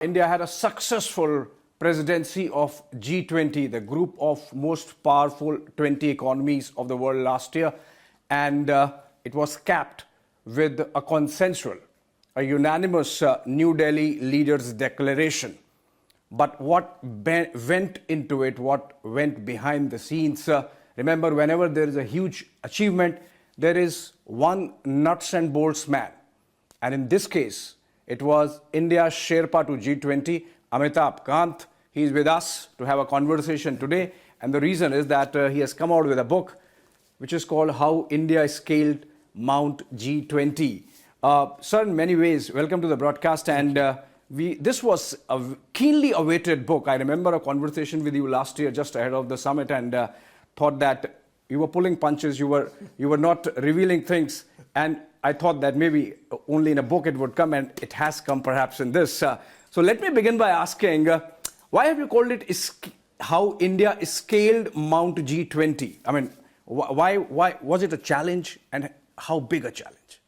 India had a successful presidency of G20, the group of most powerful 20 economies of the world last year. And it was capped with a consensual, a unanimous New Delhi leaders' declaration. But what went into it, what went behind the scenes, remember, whenever there is a huge achievement, there is one nuts and bolts man. And in this case, it was India Sherpa to G20, Amitabh Kant. He is with us to have a conversation today. And the reason is that he has come out with a book which is called How India Scaled Mt G20. Sir, in many ways, welcome to the broadcast. And this was a keenly awaited book. I remember a conversation with you last year just ahead of the summit and thought that you were pulling punches, you were not revealing things. And I thought that maybe only in a book it would come, and it has come perhaps in this. So let me begin by asking, why have you called it How India Scaled Mt G20? I mean, why was it a challenge, and how big a challenge?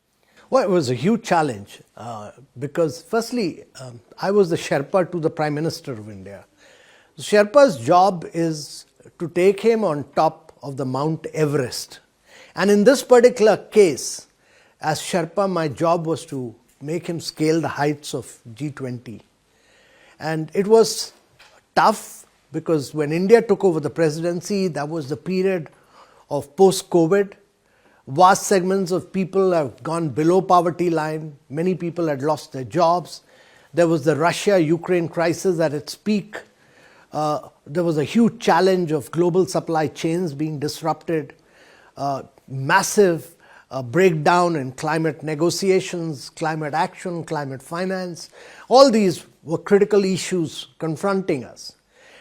Well, it was a huge challenge because firstly, I was the Sherpa to the Prime Minister of India. The Sherpa's job is to take him on top of the Mount Everest. And in this particular case, as Sherpa, my job was to make him scale the heights of G20. And it was tough because when India took over the presidency, that was the period of post-COVID. Vast segments of people have gone below poverty line. Many people had lost their jobs. There was the Russia-Ukraine crisis at its peak. There was a huge challenge of global supply chains being disrupted. Massive breakdown in climate negotiations, climate action, climate finance. All these were critical issues confronting us.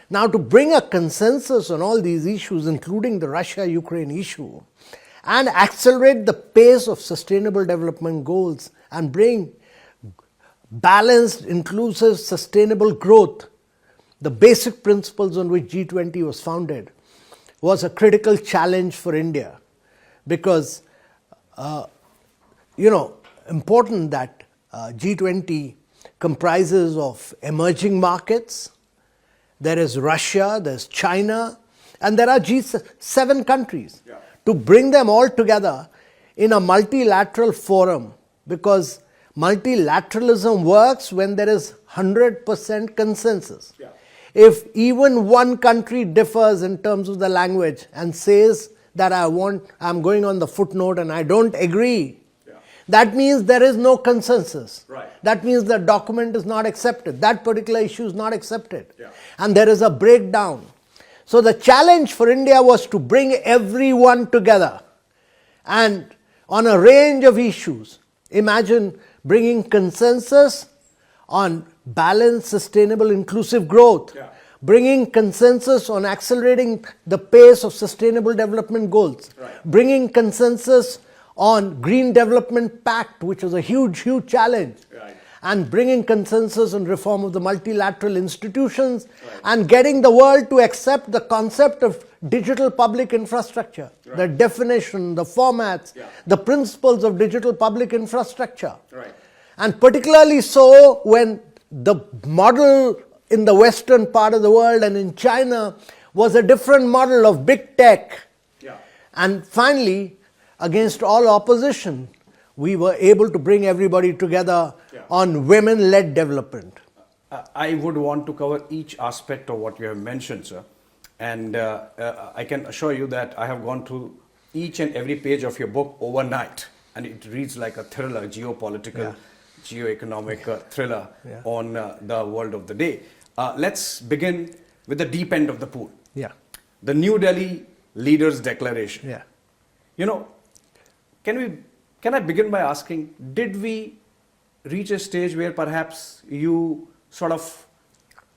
Now, to bring a consensus on all these issues, including the Russia-Ukraine issue, and accelerate the pace of sustainable development goals and bring balanced, inclusive, sustainable growth, the basic principles on which G20 was founded, was a critical challenge for India. Because, important that G20 comprises of emerging markets, there is Russia, there's China, and there are G7 countries. Yeah. To bring them all together in a multilateral forum, because multilateralism works when there is 100% consensus. Yeah. If even one country differs in terms of the language and says that I'm going on the footnote and I don't agree, yeah, that means there is no consensus. Right. That means the document is not accepted. That particular issue is not accepted. Yeah. And there is a breakdown. So the challenge for India was to bring everyone together and on a range of issues. Imagine bringing consensus on balanced, sustainable, inclusive growth. Yeah. Bringing consensus on accelerating the pace of sustainable development goals. Right. Bringing consensus on Green Development Pact, which was a huge, huge challenge. Right. And bringing consensus on reform of the multilateral institutions. Right. And getting the world to accept the concept of digital public infrastructure. Right. The definition, the formats, yeah, the principles of digital public infrastructure. Right. And particularly so when the model in the western part of the world and in China was a different model of big tech. Yeah. And finally, against all opposition, we were able to bring everybody together, yeah, on women-led development. I would want to cover each aspect of what you have mentioned, sir. And I can assure you that I have gone through each and every page of your book overnight. And it reads like a thriller, geopolitical, yeah, geoeconomic thriller, yeah, on the world of the day. Let's begin with the deep end of the pool. Yeah. The New Delhi Leaders' Declaration. Yeah. Can I begin by asking, did we reach a stage where perhaps you sort of,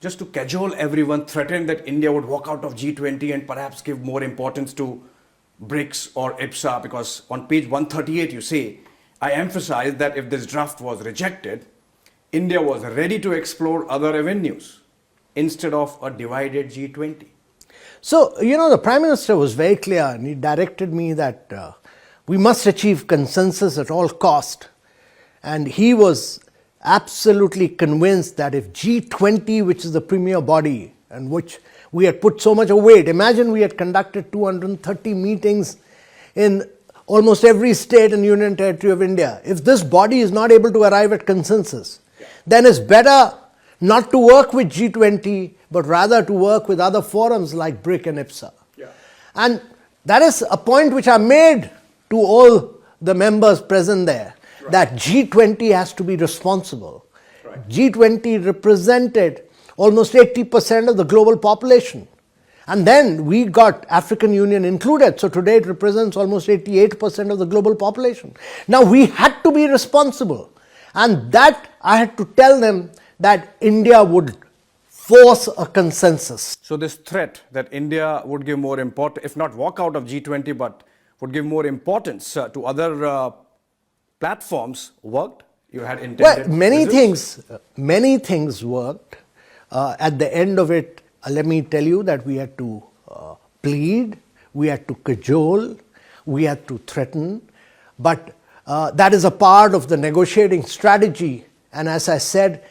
just to cajole everyone, threatened that India would walk out of G20 and perhaps give more importance to BRICS or IPSA? Because on page 138 you say, I emphasized that if this draft was rejected, India was ready to explore other avenues instead of a divided G20. So, the Prime Minister was very clear, and he directed me that we must achieve consensus at all cost. And he was absolutely convinced that if G20, which is the premier body and which we had put so much of weight, imagine we had conducted 230 meetings in almost every state and union territory of India. If this body is not able to arrive at consensus, then it's better not to work with G20, but rather to work with other forums like BRIC and IPSA. Yeah. And that is a point which I made to all the members present there, that G20 has to be responsible. G20 represented almost 80% of the global population. And then we got African Union included. So today it represents almost 88% of the global population. Now we had to be responsible. And that I had to tell them that India would force a consensus. So this threat that India would give more importance, if not walk out of G20, but would give more importance to other platforms, worked? You had intended? Well, many things worked. At the end of it, let me tell you that we had to plead, we had to cajole, we had to threaten, but that is a part of the negotiating strategy. And as I said,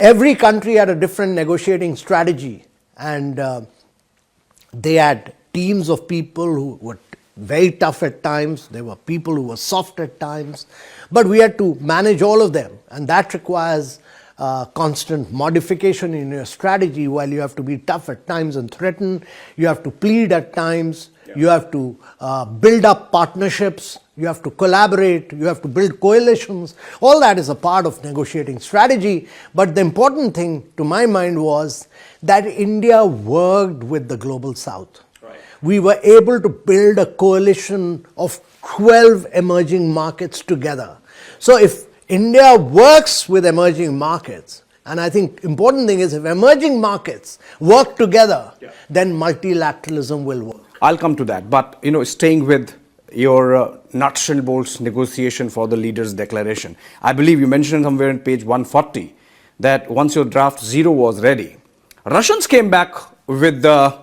every country had a different negotiating strategy, and they had teams of people who were very tough at times, there were people who were soft at times, but we had to manage all of them, and that requires constant modification in your strategy. While you have to be tough at times and threaten, you have to plead at times, you have to build up partnerships, you have to collaborate, you have to build coalitions. All that is a part of negotiating strategy. But the important thing to my mind was that India worked with the global south. We were able to build a coalition of 12 emerging markets together. So if India works with emerging markets, and I think important thing is if emerging markets work together, then multilateralism will work. I'll come to that, but staying with your nuts and bolts negotiation for the leaders' declaration. I believe you mentioned somewhere on page 140 that once your draft 0 was ready, Russians came back with the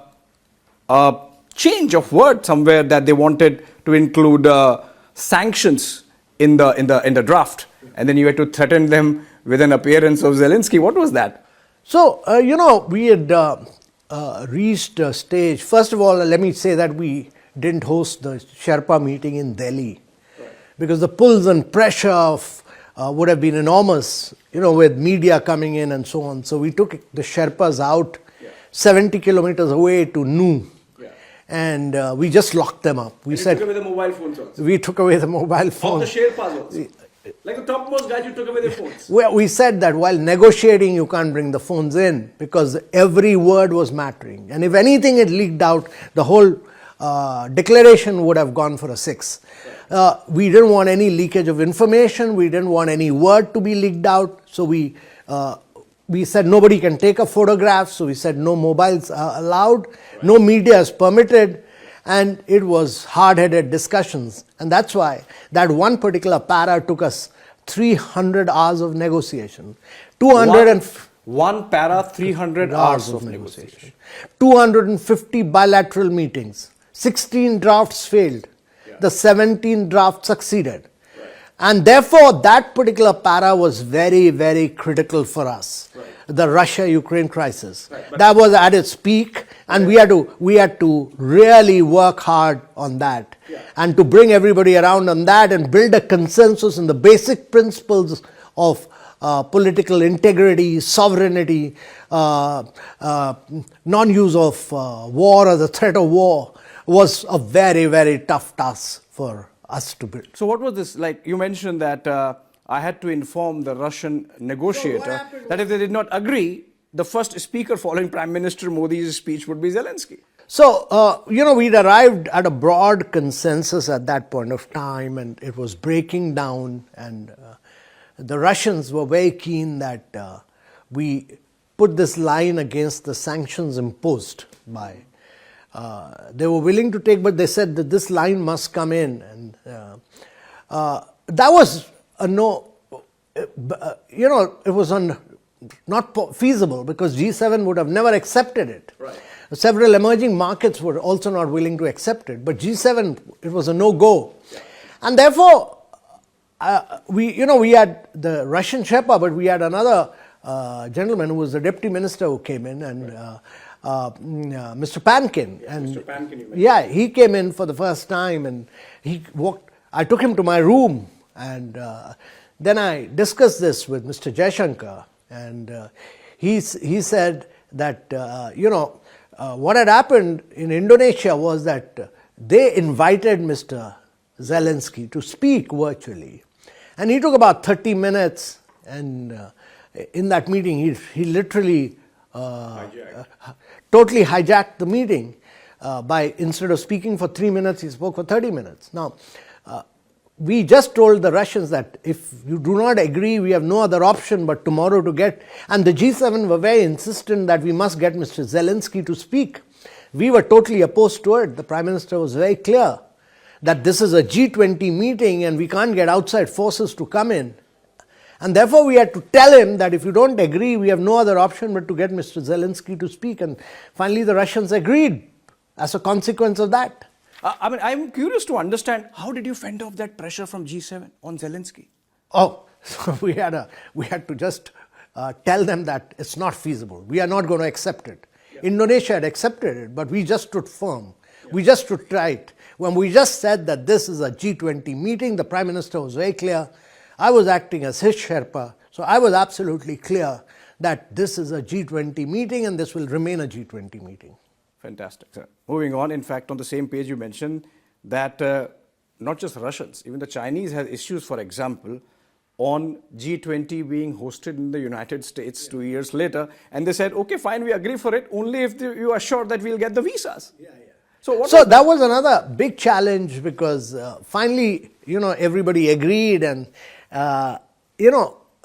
change of word somewhere that they wanted to include sanctions in the draft, and then you had to threaten them with an appearance of Zelensky. What was that? So we had reached a stage. First of all, let me say that we didn't host the Sherpa meeting in Delhi because the pulls and pressure would have been enormous, with media coming in and so on. So we took the Sherpas out 70 kilometers away to Nu. And we just locked them up. We said, took away the mobile phones also. We took away the mobile phones. Of the Sherpas also. Like the topmost guys, you took away their phones. Well, we said that while negotiating, you can't bring the phones in because every word was mattering. And if anything had leaked out, the whole declaration would have gone for a 6. We didn't want any leakage of information. We didn't want any word to be leaked out. So we said nobody can take a photograph. So we said no mobiles are allowed. No media is permitted. And it was hard-headed discussions. And that's why that one particular para took us 300 hours of negotiation. One para, 300 hours of negotiation. 250 bilateral meetings. 16 drafts failed. The 17th draft succeeded. And therefore, that particular para was very, very critical for us. The Russia-Ukraine crisis. That was at its peak, and we had to really work hard on that, and to bring everybody around on that and build a consensus on the basic principles of political integrity, sovereignty, non-use of war or the threat of war was a very, very tough task for us to build. So what was this like? You mentioned that I had to inform the Russian negotiator that if they did not agree, the first speaker following Prime Minister Modi's speech would be Zelensky. So, we'd arrived at a broad consensus at that point of time, and it was breaking down, and the Russians were very keen that we put this line against the sanctions imposed by. They were willing to take, but they said that this line must come in, and that was a no. It was not feasible because G7 would have never accepted it. Several emerging markets were also not willing to accept it, but G7, it was a no-go. And therefore, we had the Russian Sherpa, but we had another gentleman who was the deputy minister who came in, and Mr. Pankin. And Mr. Pankin, you mentioned. yeah, he came in for the first time, and he walked. I took him to my room, and then I discussed this with Mr. Jaishankar, and he said that what had happened in Indonesia was that they invited Mr. Zelensky to speak virtually, and he took about 30 minutes, and in that meeting he literally totally hijacked the meeting by, instead of speaking for 3 minutes, he spoke for 30 minutes. Now, we just told the Russians that if you do not agree, we have no other option but tomorrow to get, and the G7 were very insistent that we must get Mr. Zelensky to speak. We were totally opposed to it. The Prime Minister was very clear that this is a G20 meeting and we can't get outside forces to come in. And therefore we had to tell him that if you don't agree, we have no other option but to get Mr. Zelensky to speak. And finally the Russians agreed as a consequence of that. I'm curious to understand, how did you fend off that pressure from G7 on Zelensky? Oh, so we had to just tell them that it's not feasible. We are not going to accept it. Yeah. Indonesia had accepted it, but we just stood firm. Yeah. We just stood tight. When we just said that this is a G20 meeting, the Prime Minister was very clear. I was acting as his Sherpa, so I was absolutely clear that this is a G20 meeting and this will remain a G20 meeting. Fantastic, sir. Moving on, in fact, on the same page you mentioned that not just Russians, even the Chinese have issues, for example, on G20 being hosted in the United States 2 years later, and they said, okay, fine, we agree for it, only if you are sure that we'll get the visas. So that was another big challenge, because finally, everybody agreed, and the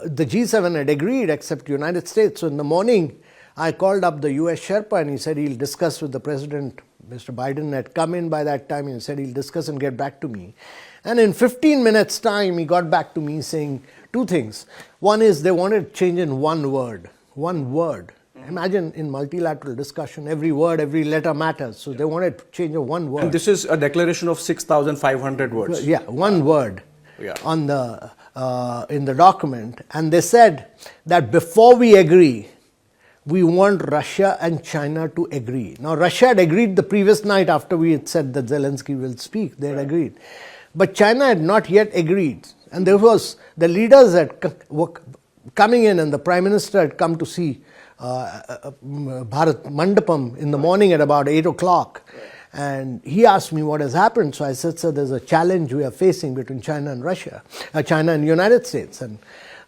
G7 had agreed except United States. So in the morning, I called up the US Sherpa and he said he'll discuss with the President. Mr. Biden had come in by that time, and he said he'll discuss and get back to me. And in 15 minutes time, he got back to me saying two things. One is they wanted to change in one word. One word. Imagine in multilateral discussion, every word, every letter matters. So they wanted to change in one word. And this is a declaration of 6,500 words. Yeah, one word on in the document. And they said that before we agree, we want Russia and China to agree. Now, Russia had agreed the previous night after we had said that Zelensky will speak. They had agreed. But China had not yet agreed. And there was, the leaders were coming in, and the Prime Minister had come to see Bharat Mandapam in the morning at about 8 o'clock. And he asked me what has happened. So I said, sir, there's a challenge we are facing between China and Russia, China and United States. And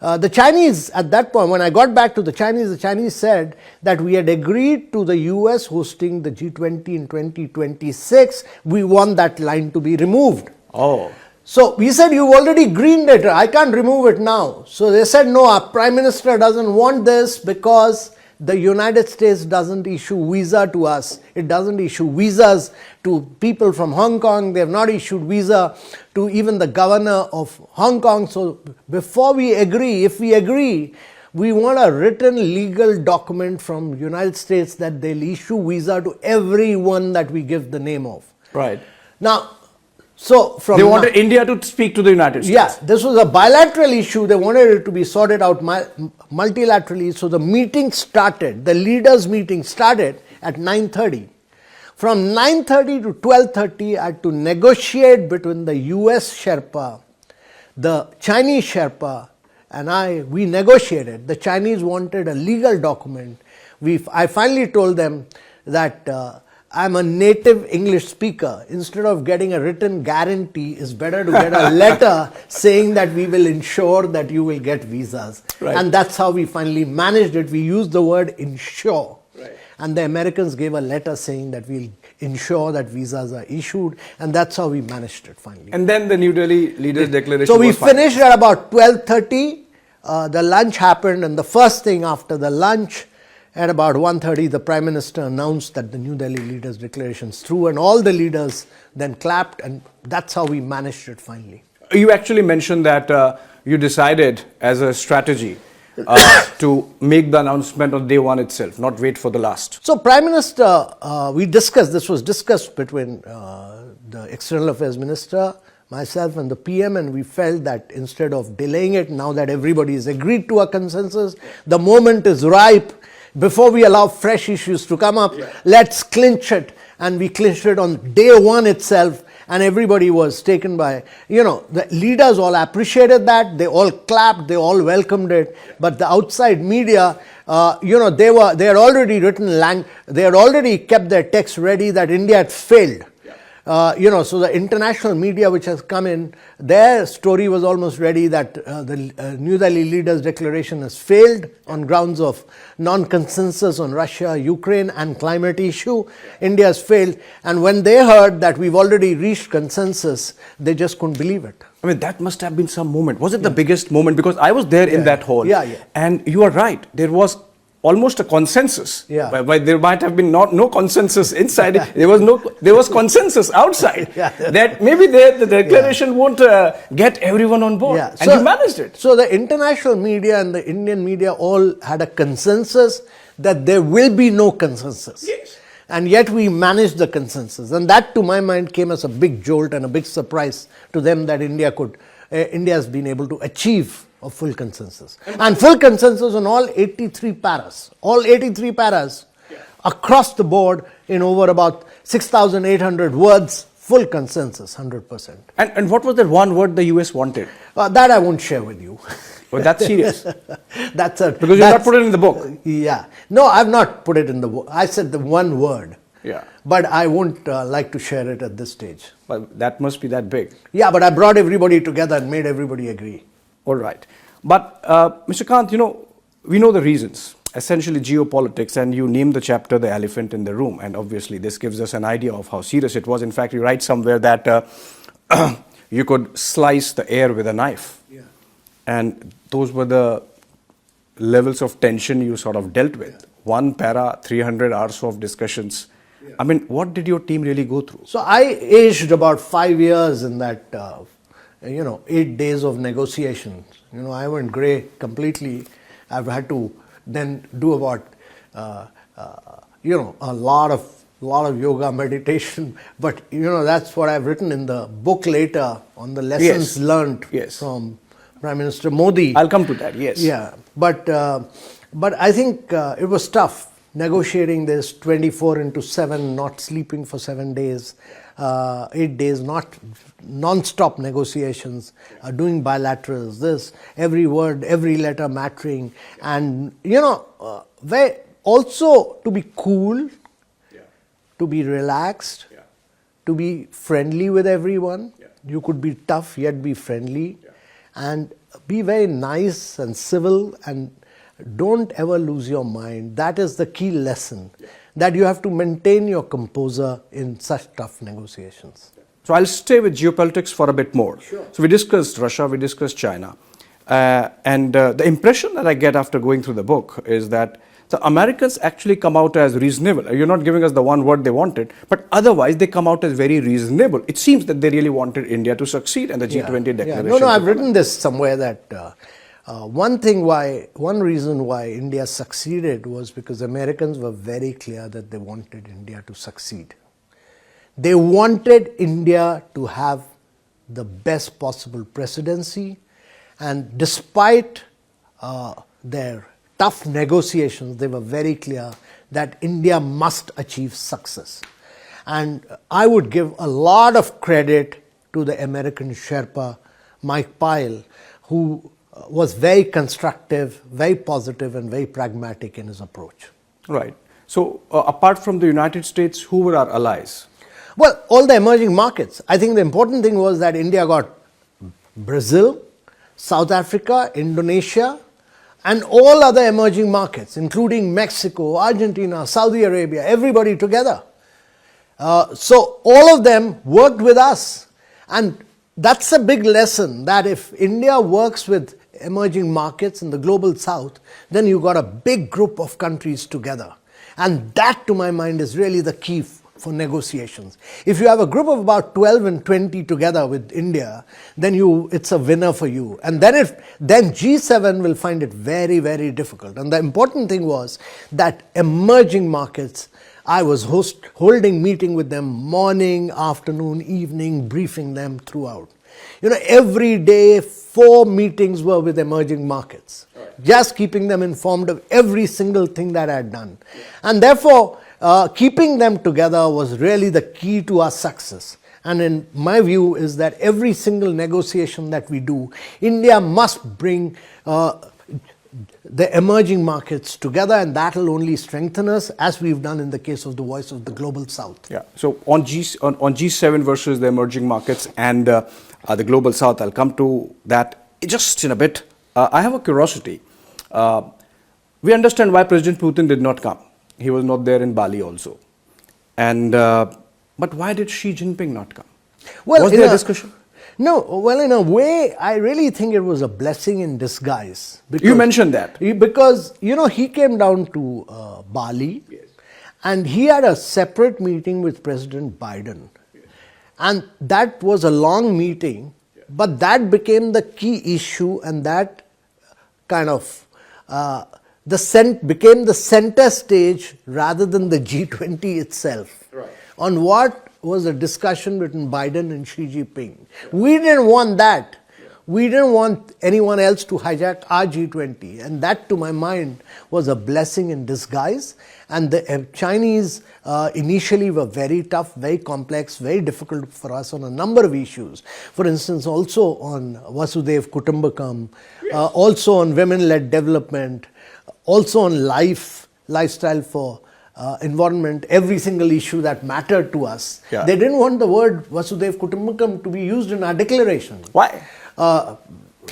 the Chinese, at that point, when I got back to the Chinese said that we had agreed to the US hosting the G20 in 2026. We want that line to be removed. Oh. So we said, you've already greened it. I can't remove it now. So they said, no, our Prime Minister doesn't want this because the United States doesn't issue visa to us. It doesn't issue visas to people from Hong Kong. They have not issued visa to even the governor of Hong Kong. So before we agree, if we agree, we want a written legal document from United States that they'll issue visa to everyone that we give the name of. Right. Now, so from they wanted India to speak to the United States. Yeah, this was a bilateral issue. They wanted it to be sorted out multilaterally. So the meeting started, the leaders' meeting started at 9:30. From 9:30 to 12:30, I had to negotiate between the US Sherpa, the Chinese Sherpa, and we negotiated. The Chinese wanted a legal document. I finally told them that I'm a native English speaker. Instead of getting a written guarantee, it's better to get a letter saying that we will ensure that you will get visas. Right. And that's how we finally managed it. We used the word ensure. Right. And the Americans gave a letter saying that we'll ensure that visas are issued. And that's how we managed it finally. And then the New Delhi Leaders Declaration So we finished at about 12:30. The lunch happened, and the first thing after the lunch, at about 1:30, the Prime Minister announced that the New Delhi Leaders Declaration is through, and all the leaders then clapped, and that's how we managed it finally. You actually mentioned that you decided as a strategy to make the announcement on day one itself, not wait for the last. So Prime Minister, this was discussed between the External Affairs Minister, myself and the PM, and we felt that instead of delaying it, now that everybody has agreed to a consensus, the moment is ripe. Before we allow fresh issues to come up, let's clinch it. And we clinched it on day one itself, and everybody was taken by, the leaders all appreciated that, they all clapped, they all welcomed it, but the outside media, they had already they had already kept their text ready that India had failed. So the international media which has come in, their story was almost ready that the New Delhi leaders' declaration has failed on grounds of non-consensus on Russia, Ukraine and climate issue. India has failed. And when they heard that we've already reached consensus, they just couldn't believe it. I mean, that must have been some moment. Was it the biggest moment? Because I was there in that hall. And you are right. There was almost a consensus. But there might have been no consensus inside. There was consensus outside. That maybe the declaration won't get everyone on board. And you managed it. So the international media and the Indian media all had a consensus that there will be no consensus. Yes. And yet we managed the consensus. And that, to my mind, came as a big jolt and a big surprise to them that India has been able to achieve a full consensus. And full consensus on all 83 paras. All 83 paras across the board in over about 6,800 words. Full consensus, 100%. And what was the one word the US wanted? That I won't share with you. Oh, that's serious. Because you've not put it in the book. Yeah. No, I've not put it in the book. I said the one word. Yeah. But I won't like to share it at this stage. Well, that must be that big. Yeah, but I brought everybody together and made everybody agree. All right. But Mr. Kant, we know the reasons. Essentially geopolitics, and you named the chapter The Elephant in the Room. And obviously this gives us an idea of how serious it was. In fact, you write somewhere that you could slice the air with a knife. Yeah. And those were the levels of tension you sort of dealt with. One para, 300 hours of discussions. I mean, what did your team really go through? So I aged about 5 years in that, 8 days of negotiations. I went grey completely. I've had to then do about, a lot of yoga, meditation. But, that's what I've written in the book later on the lessons learned from Prime Minister Modi. I'll come to that, yes. Yeah, but I think it was tough negotiating this 24/7, not sleeping for 7 days, 8 days, not non-stop negotiations, doing bilaterals, this, every word, every letter mattering, and also to be cool, to be relaxed, to be friendly with everyone. You could be tough yet be friendly, and be very nice and civil, and don't ever lose your mind. That is the key lesson, that you have to maintain your composure in such tough negotiations. So I'll stay with geopolitics for a bit more. Sure. So we discussed Russia, we discussed China. And the impression that I get after going through the book is that the Americans actually come out as reasonable. You're not giving us the one word they wanted, but otherwise they come out as very reasonable. It seems that they really wanted India to succeed and the G20 declaration. No, I've written this somewhere that one reason why India succeeded was because Americans were very clear that they wanted India to succeed. They wanted India to have the best possible presidency, and despite their tough negotiations, they were very clear that India must achieve success. And I would give a lot of credit to the American Sherpa, Mike Pyle, who was very constructive, very positive, and very pragmatic in his approach. Right. So apart from the United States, who were our allies? Well, all the emerging markets. I think the important thing was that India got Brazil, South Africa, Indonesia, and all other emerging markets, including Mexico, Argentina, Saudi Arabia, everybody together. So all of them worked with us. And that's a big lesson, that if India works with emerging markets in the global south, then you've got a big group of countries together. And that, to my mind, is really the key for negotiations. If you have a group of about 12 and 20 together with India, then it's a winner for you. And then G7 will find it very, very difficult. And the important thing was that emerging markets, I was holding meeting with them morning, afternoon, evening, briefing them throughout. Every day 4 meetings were with emerging markets, just keeping them informed of every single thing that I had done. And therefore, keeping them together was really the key to our success. And in my view is that every single negotiation that we do, India must bring the emerging markets together, and that will only strengthen us, as we've done in the case of the Voice of the Global South. Yeah. So on G7 versus the emerging markets and the Global South, I'll come to that just in a bit. I have a curiosity. We understand why President Putin did not come. He was not there in Bali also. And but why did Xi Jinping not come? Well, was there a discussion? No, well, in a way, I really think it was a blessing in disguise. You mentioned that. Because, he came down to Bali, and he had a separate meeting with President Biden. And that was a long meeting, but that became the key issue, and that kind of became the center stage rather than the G20 itself. Right. On what was a discussion between Biden and Xi Jinping. We didn't want that. We didn't want anyone else to hijack our G20. And that, to my mind, was a blessing in disguise. And the Chinese initially were very tough, very complex, very difficult for us on a number of issues. For instance, also on Vasudhaiv Kutumbakam, also on women-led development, also on lifestyle for environment, every single issue that mattered to us. Yeah. They didn't want the word Vasudhaiv Kutumbakam to be used in our declaration. Why?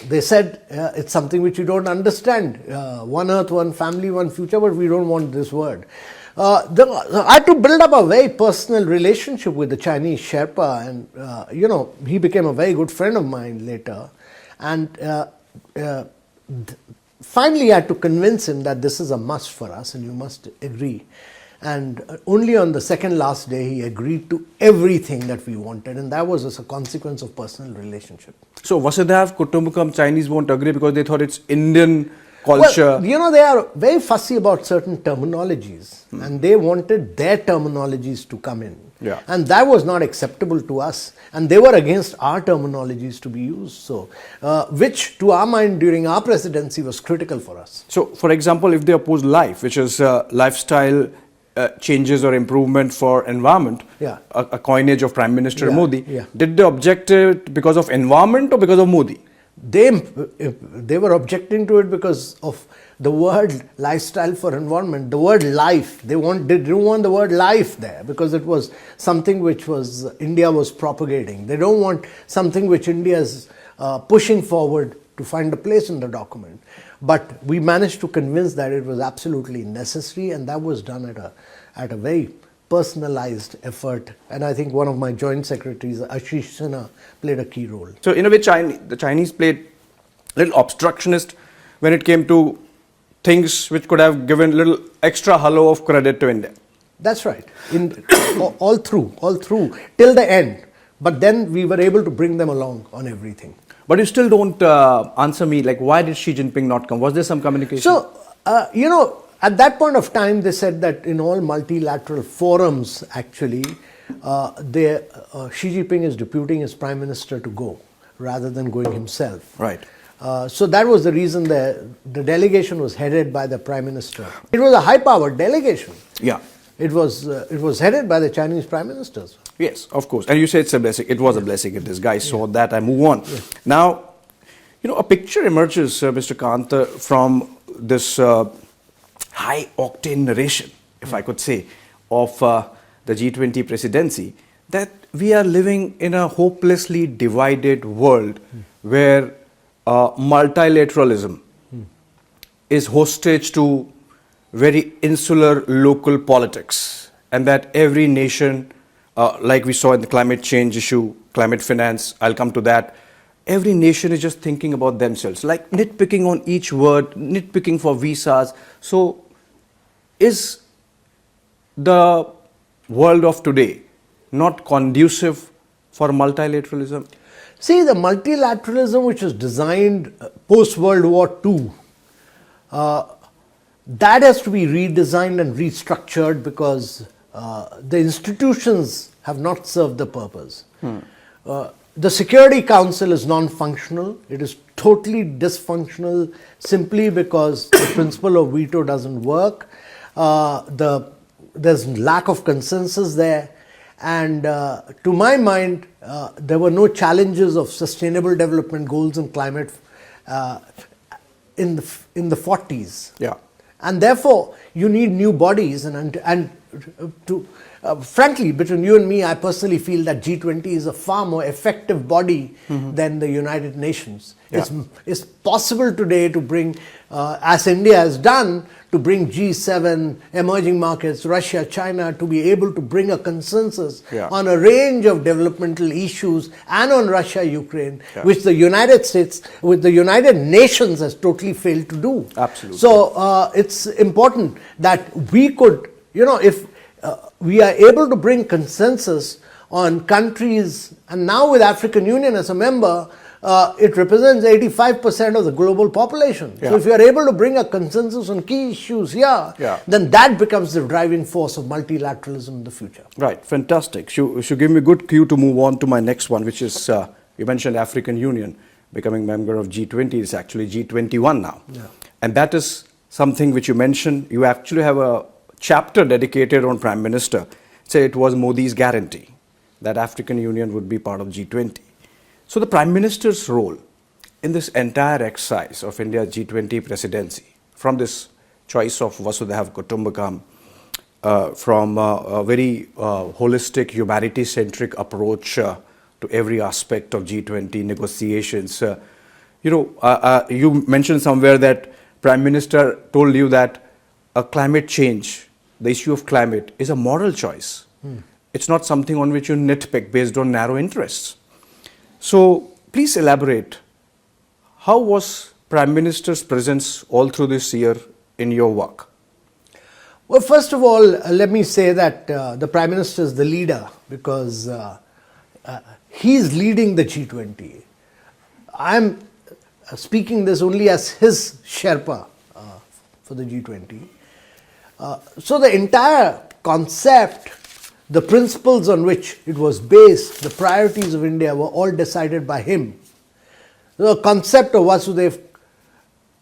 They said it's something which you don't understand. One earth, one family, one future, but we don't want this word. I had to build up a very personal relationship with the Chinese Sherpa, and he became a very good friend of mine later. And finally, I had to convince him that this is a must for us, and you must agree. And only on the second last day, he agreed to everything that we wanted, and that was as a consequence of personal relationship. So Vasudhaiv Kutumbakam, Chinese won't agree because they thought it's Indian culture. Well, they are very fussy about certain terminologies, and they wanted their terminologies to come in. Yeah. And that was not acceptable to us, and they were against our terminologies to be used. So, which to our mind during our presidency was critical for us. So, for example, if they oppose life, which is lifestyle changes or improvement for environment, a coinage of Prime Minister Modi, did they object it because of environment or because of Modi? They were objecting to it because of the word lifestyle for environment, the word life. They didn't want the word life there because it was something which India was propagating. They don't want something which India is pushing forward to find a place in the document. But we managed to convince that it was absolutely necessary, and that was done at a very personalized effort. And I think one of my joint secretaries, Ashish Sinha, played a key role. So in a way, the Chinese played a little obstructionist when it came to things which could have given a little extra halo of credit to India. That's right. All through, till the end. But then we were able to bring them along on everything. But you still don't answer me, like, why did Xi Jinping not come? Was there some communication? So, at that point of time, they said that in all multilateral forums, actually, Xi Jinping is deputing his prime minister to go rather than going himself. Right. So that was the reason the delegation was headed by the prime minister. It was a high-powered delegation. Yeah. It was headed by the Chinese prime ministers. Yes, of course. And you say it's a blessing. It was a blessing in disguise. So that I move on. Yeah. Now, a picture emerges, Mr. Kant, from this high-octane narration, if I could say, of the G20 presidency, that we are living in a hopelessly divided world where multilateralism is hostage to very insular local politics, and that every nation, like we saw in the climate change issue, climate finance, I'll come to that, every nation is just thinking about themselves, like nitpicking on each word, nitpicking for visas. So is the world of today not conducive for multilateralism? See, the multilateralism which was designed post-World War II, that has to be redesigned and restructured because the institutions have not served the purpose. The Security Council is non-functional. It is totally dysfunctional simply because the principle of veto doesn't work. There's lack of consensus there. And to my mind, there were no challenges of sustainable development goals and climate in the 40s. Yeah. And therefore, you need new bodies. Frankly, between you and me, I personally feel that G20 is a far more effective body than the United Nations. Yeah. It's possible today to bring, as India has done, to bring G7, emerging markets, Russia, China, to be able to bring a consensus on a range of developmental issues and on Russia, Ukraine, which the United States, with the United Nations has totally failed to do. Absolutely. So it's important that we could, if we are able to bring consensus on countries, and now with African Union as a member, it represents 85% of the global population. So if you are able to bring a consensus on key issues here, then that becomes the driving force of multilateralism in the future. Right, fantastic. You should give me a good cue to move on to my next one, which is, you mentioned African Union becoming member of G20. It's actually G21 now. Yeah. And that is something which you mentioned. You actually have a chapter dedicated on Prime Minister. Say it was Modi's guarantee that African Union would be part of G20. So the Prime Minister's role in this entire exercise of India's G20 presidency, from this choice of Vasudhaiva Kutumbakam, from a very holistic, humanity-centric approach to every aspect of G20 negotiations. You mentioned somewhere that Prime Minister told you that climate change, the issue of climate, is a moral choice. It's not something on which you nitpick based on narrow interests. So please elaborate. How was Prime Minister's presence all through this year in your work? Well, first of all, let me say that the Prime Minister is the leader because he's leading the G20. I'm speaking this only as his Sherpa for the G20. So the entire concept, the principles on which it was based, the priorities of India were all decided by him. The concept of Vasudhaiva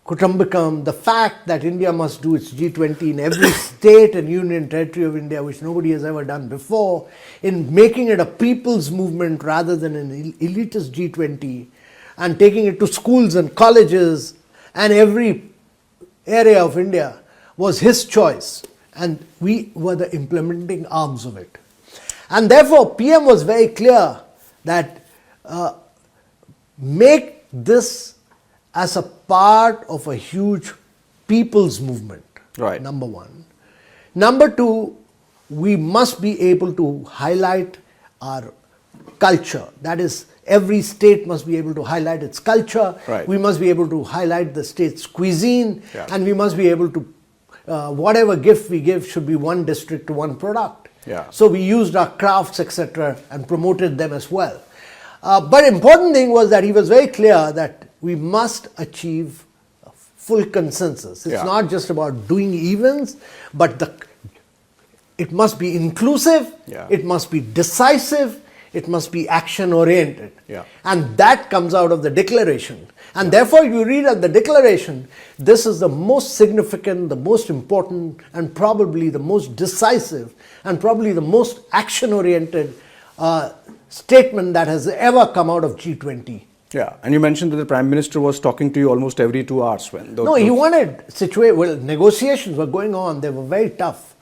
Kutumbakam, the fact that India must do its G20 in every state and union territory of India, which nobody has ever done before, in making it a people's movement rather than an elitist G20, and taking it to schools and colleges and every area of India, was his choice. And we were the implementing arms of it. And therefore, PM was very clear that make this as a part of a huge people's movement, right. Number one. Number two, we must be able to highlight our culture. That is, every state must be able to highlight its culture. Right. We must be able to highlight the state's cuisine. And we must be able to whatever gift we give should be one district to one product. So we used our crafts, etc., and promoted them as well. But important thing was that he was very clear that we must achieve full consensus. It's not just about doing events, but it must be inclusive, it must be decisive, it must be action-oriented. And that comes out of the declaration. And therefore, you read at the declaration, this is the most significant, the most important, and probably the most decisive, and probably the most action-oriented statement that has ever come out of G20. Yeah, and you mentioned that the Prime Minister was talking to you almost every 2 hours. No, he wanted negotiations were going on. They were very tough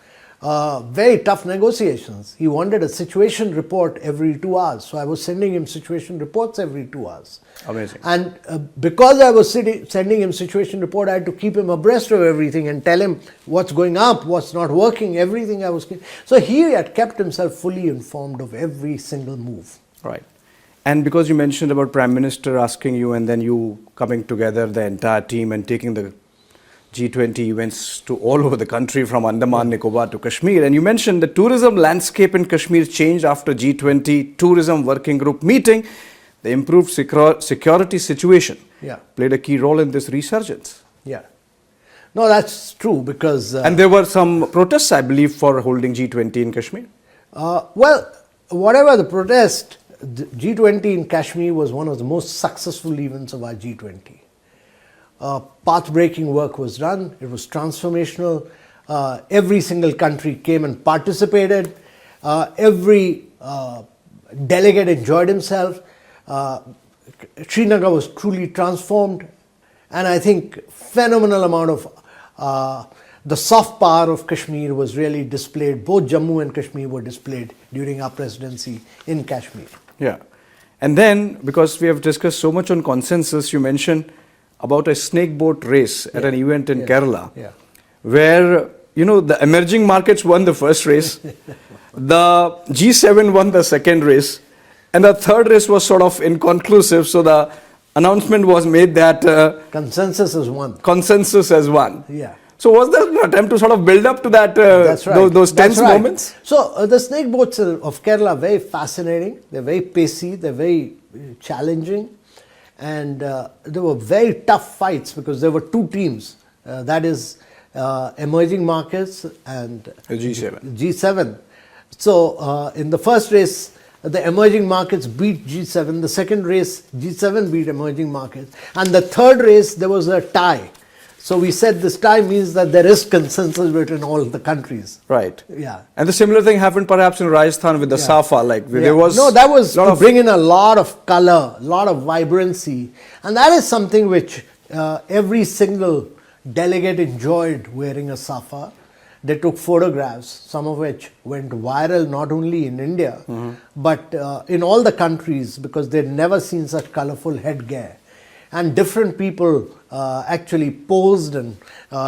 negotiations. He wanted a situation report every 2 hours. So I was sending him situation reports every 2 hours. Amazing. And because I was sending him situation report, I had to keep him abreast of everything and tell him what's going up, what's not working, everything I was. So he had kept himself fully informed of every single move. Right. And because you mentioned about Prime Minister asking you and then you coming together, the entire team, and taking the G20 events to all over the country from Andaman, Nicobar to Kashmir. And you mentioned the tourism landscape in Kashmir changed after G20 Tourism Working Group meeting. The improved security situation played a key role in this resurgence. No, that's true because... and there were some protests, I believe, for holding G20 in Kashmir. Well, whatever the protest, the G20 in Kashmir was one of the most successful events of our G20. Path-breaking work was done. It was transformational. Every single country came and participated. Every delegate enjoyed himself. Srinagar was truly transformed. And I think phenomenal amount of the soft power of Kashmir was really displayed. Both Jammu and Kashmir were displayed during our presidency in Kashmir. Yeah. And then, because we have discussed so much on consensus, you mentioned about a snake boat race at an event in Kerala, where, the emerging markets won the first race, the G7 won the second race, and the third race was sort of inconclusive. So the announcement was made that consensus has won. Consensus has won. Yeah. So was there an attempt to sort of build up to that, That's right. those tense moments? So the snake boats of Kerala are very fascinating. They're very pacey. They're very challenging. And there were very tough fights because there were two teams. That is emerging markets and G7. G7. So in the first race, the emerging markets beat G7. The second race, G7 beat emerging markets. And the third race, there was a tie. So we said this tie means that there is consensus between all the countries. Right. Yeah. And the similar thing happened perhaps in Rajasthan with the Safa. There was that was to bring in a lot of color, a lot of vibrancy. And that is something which every single delegate enjoyed wearing a Safa. They took photographs, some of which went viral not only in India, but in all the countries because they'd never seen such colorful headgear. And different people actually posed and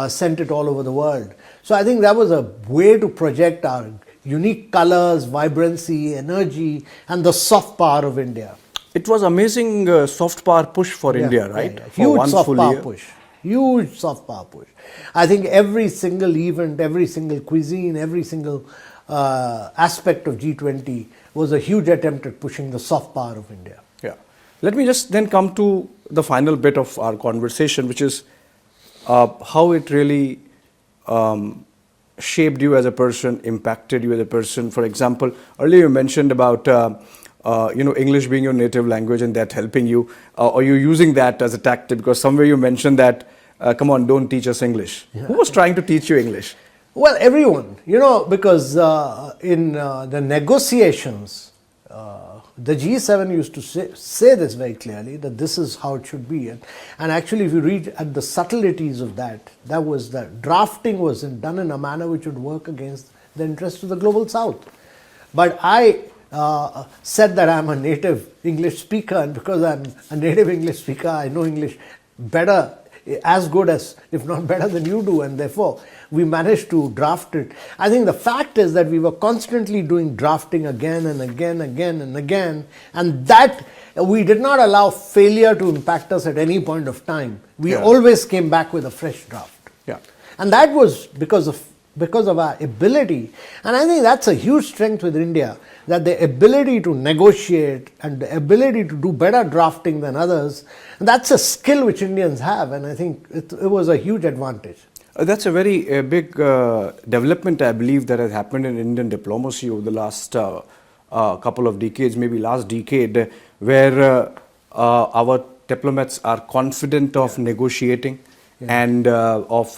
sent it all over the world. So I think that was a way to project our unique colors, vibrancy, energy, and the soft power of India. It was amazing soft power push for India, right? Yeah. For Huge soft power push. Huge soft power push. I think every single event, every single cuisine, every single aspect of G20 was a huge attempt at pushing the soft power of India. Yeah. Let me just then come to the final bit of our conversation, which is how it really shaped you as a person, impacted you as a person. For example, earlier you mentioned about English being your native language and that helping you, or you using that as a tactic, because somewhere you mentioned that, come on, don't teach us English. Yeah. Who was trying to teach you English? Well, everyone, because in the negotiations, the G7 used to say this very clearly, that this is how it should be. And actually, if you read at the subtleties of that was that drafting was done in a manner which would work against the interests of the global south. But I said that I'm a native English speaker, and because I'm a native English speaker, I know English better, as good as, if not better than you do, and therefore we managed to draft it. I think the fact is that we were constantly doing drafting again and again and again, and that we did not allow failure to impact us at any point of time. We always came back with a fresh draft. Yeah. And that was because of our ability, and I think that's a huge strength with India, that the ability to negotiate and the ability to do better drafting than others, and that's a skill which Indians have, and I think it was a huge advantage. That's a very big development, I believe, that has happened in Indian diplomacy over the last couple of decades, maybe last decade, where our diplomats are confident of negotiating and of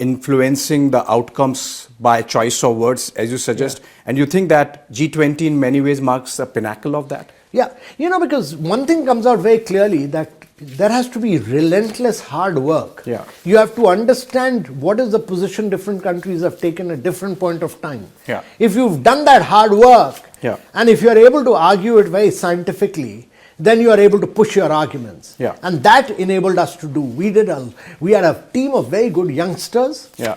influencing the outcomes by choice of words, as you suggest. And you think that G20 in many ways marks a pinnacle of that? Yeah, because one thing comes out very clearly, that there has to be relentless hard work. Yeah. You have to understand what is the position different countries have taken at different point of time. Yeah. If you've done that hard work, and if you are able to argue it very scientifically, then you are able to push your arguments. Yeah. And that enabled us to do. We had a team of very good youngsters. Yeah.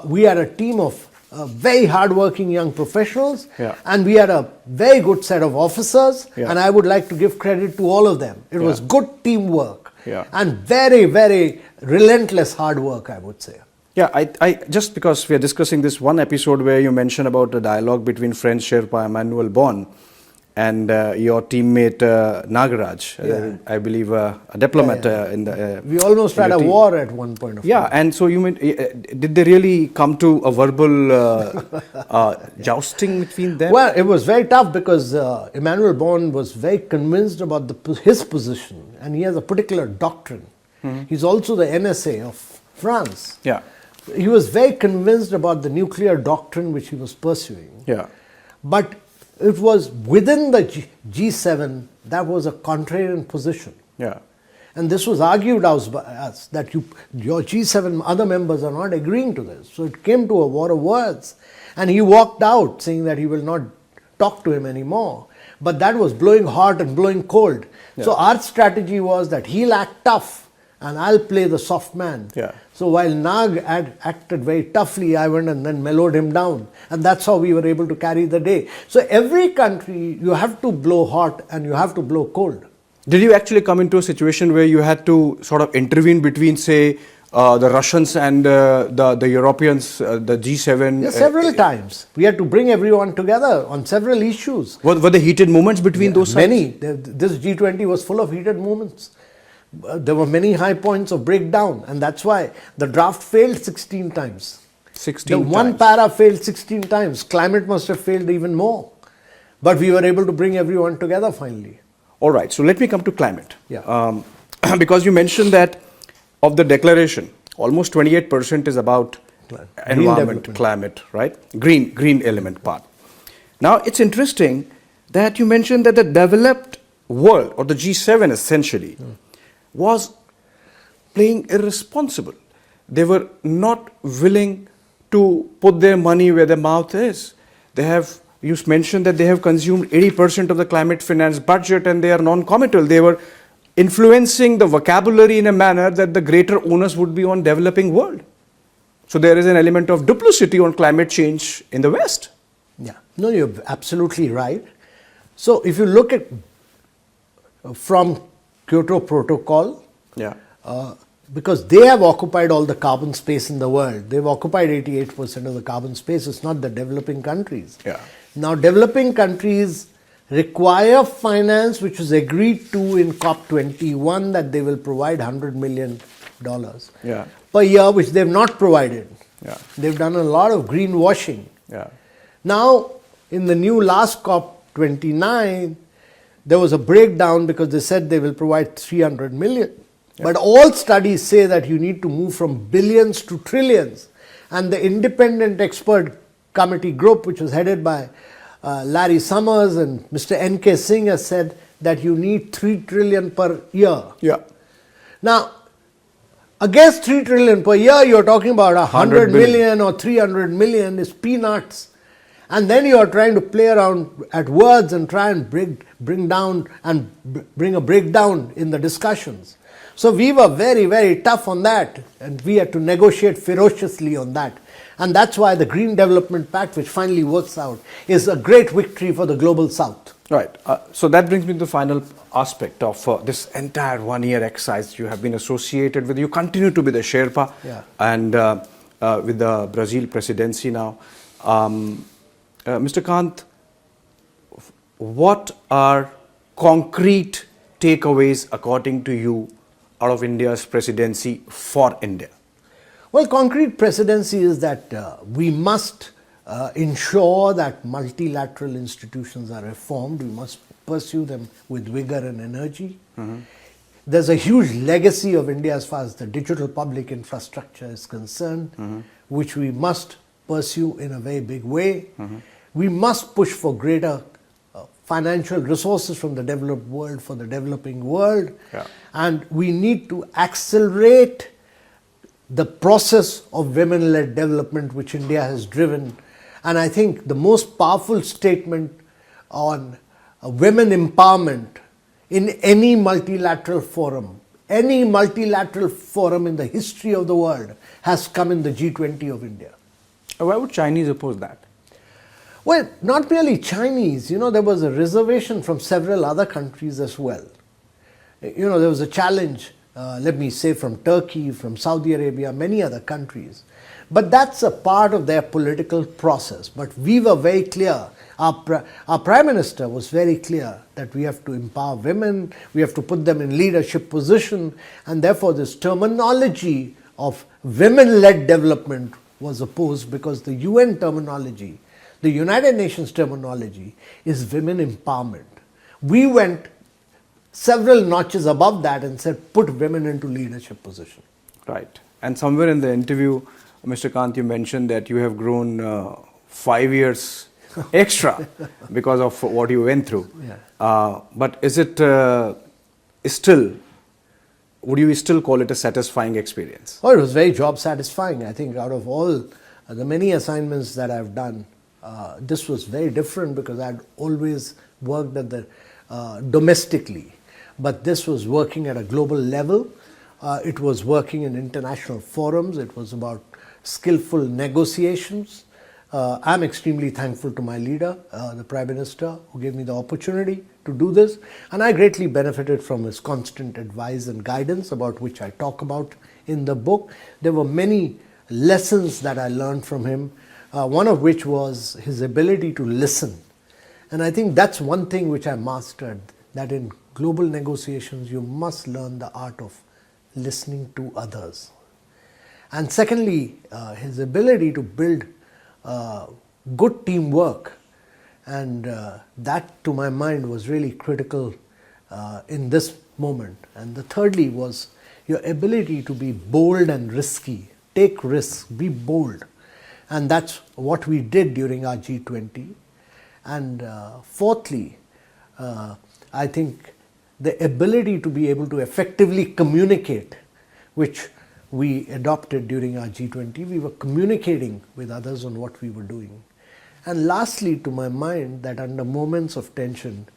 We had a team of very hardworking young professionals, Yeah. and we had a very good set of officers, Yeah. and I would like to give credit to all of them. It was good teamwork and very, very relentless hard work, I would say. Yeah, I just because we are discussing this one episode where you mentioned about a dialogue between French Sherpa Emmanuel Bon, and your teammate Nagaraj, I believe a diplomat in the. We almost had a war at one point of time. Yeah, and so you mean, did they really come to a verbal jousting between them? Well, it was very tough because Emmanuel Bon was very convinced about his position, and he has a particular doctrine. He's also the NSA of France. Yeah. He was very convinced about the nuclear doctrine which he was pursuing. Yeah. But it was within the G7 that was a contrarian position. Yeah. And this was argued out by us that your G7 other members are not agreeing to this. So it came to a war of words. And he walked out saying that he will not talk to him anymore. But that was blowing hot and blowing cold. Yeah. So our strategy was that he'll act tough and I'll play the soft man. Yeah. So while Nag acted very toughly, I went and then mellowed him down. And that's how we were able to carry the day. So every country, you have to blow hot and you have to blow cold. Did you actually come into a situation where you had to sort of intervene between, say, the Russians and the Europeans, the G7? Yes, several times. We had to bring everyone together on several issues. Were there heated moments between those sides? Many. This G20 was full of heated moments. There were many high points of breakdown, and that's why the draft failed 16 times. 16 times. One para failed 16 times. Climate must have failed even more. But we were able to bring everyone together finally. All right, so let me come to climate. Yeah. Because you mentioned that of the declaration, almost 28% is about environment, climate, right? Green element part. Now, it's interesting that you mentioned that the developed world, or the G7 essentially, was playing irresponsible. They were not willing to put their money where their mouth is. You mentioned that they have consumed 80% of the climate finance budget and they are non-committal. They were influencing the vocabulary in a manner that the greater onus would be on developing world. So there is an element of duplicity on climate change in the West. Yeah, no, you're absolutely right. So if you look at from Kyoto Protocol, yeah, because they have occupied all the carbon space in the world. They've occupied 88% of the carbon space. It's not the developing countries. Yeah. Now, developing countries require finance, which was agreed to in COP21, that they will provide $100 million per year, which they've not provided. Yeah. They've done a lot of greenwashing. Yeah. Now, in the new last COP29, there was a breakdown because they said they will provide 300 million. Yeah. But all studies say that you need to move from billions to trillions. And the independent expert committee group, which was headed by Larry Summers and Mr. N.K. Singh, has said that you need 3 trillion per year. Yeah. Now, against 3 trillion per year, you're talking about 100 million or 300 million is peanuts. And then you are trying to play around at words and try and bring a breakdown in the discussions. So we were very, very tough on that, and we had to negotiate ferociously on that. And that's why the Green Development Pact, which finally works out, is a great victory for the global south. Right. So that brings me to the final aspect of this entire one-year exercise you have been associated with. You continue to be the Sherpa, and with the Brazil presidency now. Mr. Kant, what are concrete takeaways according to you out of India's presidency for India? Well, concrete presidency is that we must ensure that multilateral institutions are reformed. We must pursue them with vigor and energy. Mm-hmm. There's a huge legacy of India as far as the digital public infrastructure is concerned, which we must pursue in a very big way. We must push for greater financial resources from the developed world for the developing world. And we need to accelerate the process of women-led development which India has driven. And I think the most powerful statement on women empowerment in any multilateral forum in the history of the world has come in the G20 of India. Why would Chinese oppose that? Well, not merely Chinese. There was a reservation from several other countries as well. There was a challenge let me say from Turkey, from Saudi Arabia, many other countries. But that's a part of their political process. But we were very clear, our Prime Minister was very clear that we have to empower women, we have to put them in leadership position, and therefore this terminology of women-led development was opposed, because the UN terminology, the United Nations terminology is women empowerment. We went several notches above that and said put women into leadership position. Right. And somewhere in the interview, Mr. Kant, you mentioned that you have grown 5 years extra because of what you went through. Yeah. But is it still, would you still call it a satisfying experience? Oh, it was very job satisfying. I think out of all the many assignments that I've done, this was very different because I'd always worked at the domestically. But this was working at a global level. It was working in international forums. It was about skillful negotiations. I'm extremely thankful to my leader, the Prime Minister, who gave me the opportunity to do this. And I greatly benefited from his constant advice and guidance, about which I talk about in the book. There were many lessons that I learned from him, one of which was his ability to listen. And I think that's one thing which I mastered, that in global negotiations you must learn the art of listening to others. And secondly, his ability to build good teamwork, and that to my mind was really critical in this moment. And the thirdly was your ability to be bold and risky, take risks, be bold. And that's what we did during our G20. And fourthly, I think the ability to be able to effectively communicate, which we adopted during our G20. We were communicating with others on what we were doing. And lastly, to my mind, that under moments of tension,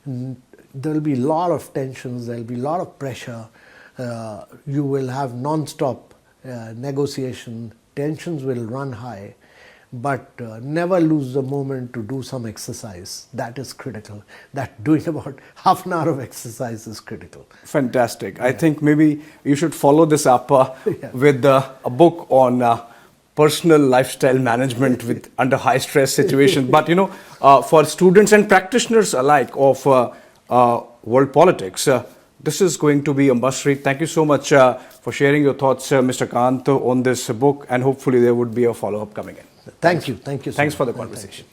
there will be a lot of tensions, there will be a lot of pressure, you will have non-stop negotiation, tensions will run high, but never lose the moment to do some exercise. That is critical. That doing about half an hour of exercise is critical. Fantastic. Yeah. I think maybe you should follow this up with a book on personal lifestyle management with under high stress situations. But you know, for students and practitioners alike of world politics, this is going to be a must read. Thank you so much for sharing your thoughts, Mr. Kant, on this book, and hopefully there would be a follow-up coming in. Thank you. Thank you so Thanks much. for the conversation.